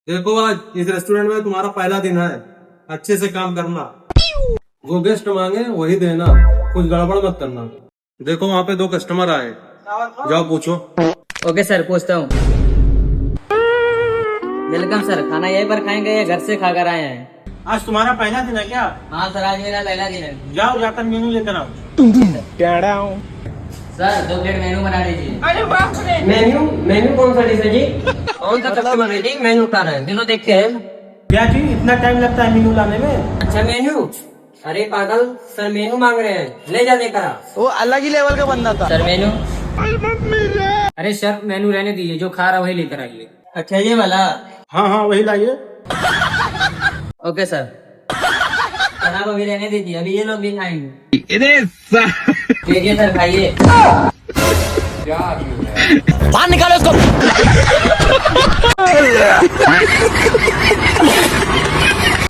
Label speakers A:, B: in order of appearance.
A: देखो आज इस रेस्टोरेंट में तुम्हारा पहला दिन है, अच्छे से काम करना। जो गेस्ट मांगे वही देना, कुछ गड़बड़ मत करना। देखो वहाँ पे 2 कस्टमर आए, जाओ पूछो।
B: ओके सर, पूछता हूँ। वेलकम सर, खाना यहीं पर खाएंगे या घर से खाकर आए हैं?
C: आज तुम्हारा पहला दिन है क्या?
B: हाँ सर, आज मेरा पहला दिन है।
C: जाओ जाकर मेनू लेकर आओ।
B: सर 2 प्लेट मेनू बना दीजिए।
D: मेन्यू मेन्यू कौन सा डिश है जी? कौन सा कस्टमर है जी? मेन्यू उठा रहे हैं, दिनों देखते हैं।
C: क्या जी इतना टाइम लगता है मेनू लाने में?
D: अच्छा मेन्यू, अरे पागल सर मेन्यू मांग रहे हैं, ले जा लेकर आ।
E: वो अलग ही लेवल का बंदा था।
B: सर मेनू। अरे सर मेनू रहने दीजिए, जो खा रहा वही लेकर आइए।
D: अच्छा ये वाला।
C: हाँ हाँ वही लाइए।
B: Okay sir.
D: सर आप अभी रहने दीजिए, अभी ये लोग भी खाएंगे। देखिए सर खाइए।
E: बाहर निकालो उसको।